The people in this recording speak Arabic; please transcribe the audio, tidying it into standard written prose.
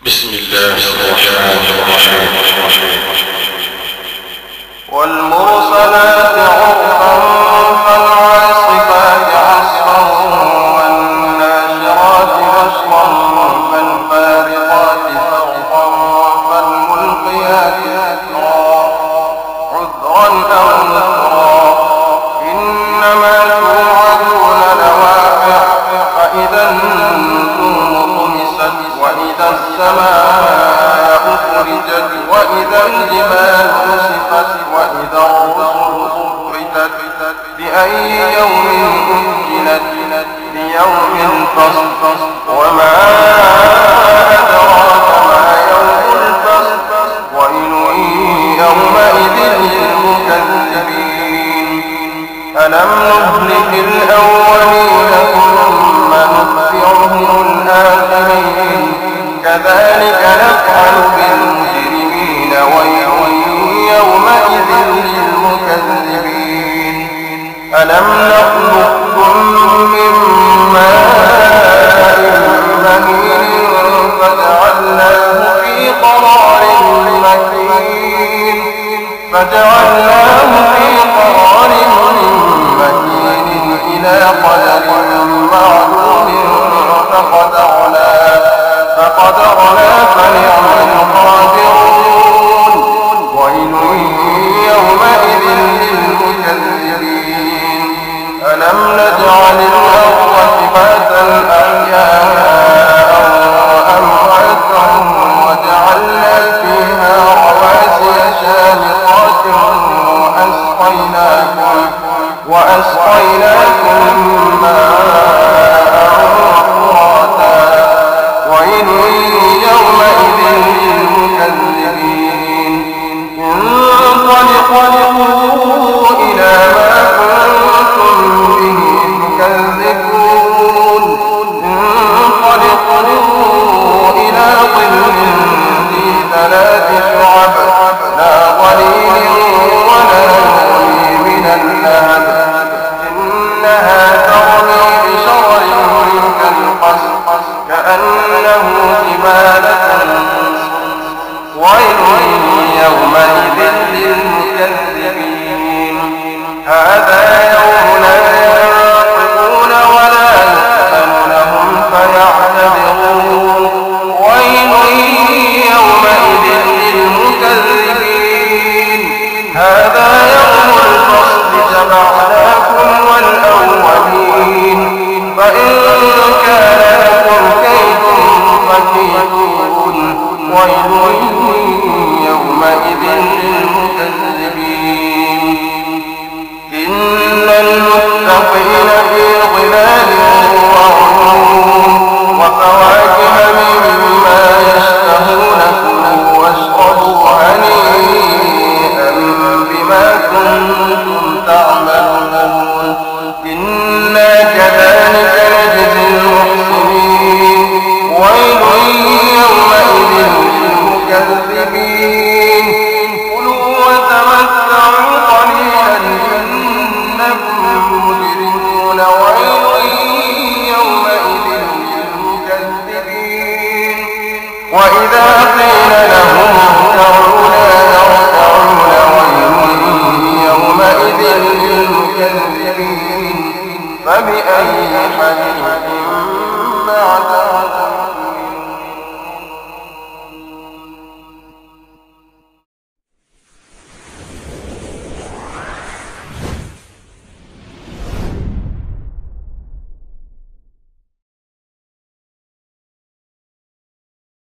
بسم الله الرحمن الرحيم. والمرسلات عرفا فالعاصفات عصفا والناشرات نشرا فالفارقات فرقا فالملقيات ذكرا عذرا أو نذرا إنما توعدون لواقع فإذا النجوم طمست وإذا السماء فرجت وإذا الجبال نسفت وإذا الرسل أقرتت لأي يوم أجلت ليوم الفصل وما أدراك ما يوم الفصل ويل يومئذ للمكذبين ألم نهلك الأولين ثم نتبعهم الآخرين كذلك نفعل بالمجرمين ويل يومئذ للمكذبين ألم نخلقكم من ماء مهين فجعلناه في قرار مكين إلى قدر معلوم فقدرنا فنعم القادرون ويل يومئذ للمكذبين ألم نجعل الأرض كفاتا أحياء وأمواتا وجعلنا فيها رواسي شامخات وأسقيناكم ماء فراتا ويل يومئذ للمكذبين انطلقوا إلى ما كنتم به تكذبون انطلقوا إلى ظل ذي ثلاث شعب لا ظليل ولا يغني من اللهب إنها ترمي بشرر كالقصر كأنه جمالة ويل يومئذ للمكذبين هذا يوم لا ينطقون ولا يؤذن لهم فيعتذرون ويل يومئذ للمكذبين هذا يوم الفصل جمعناكم والأولين فإن كان لكم كيد فكيدون ويل يومئذ للمكذبين إن المتقين في ظلال وعيون وفواكه مما يشتهون كلوا واشربوا هنيئا بما كنتم تعملون إنا كذلك نجزي المحسنين ويل يومئذ للمكذبين كلوا وتمتعوا قليلا إنكم مجرمون ويل يومئذ للمكذبين وإذا قيل لهم اركعوا لا يركعون ويل يومئذ للمكذبين فبأي حديث بعده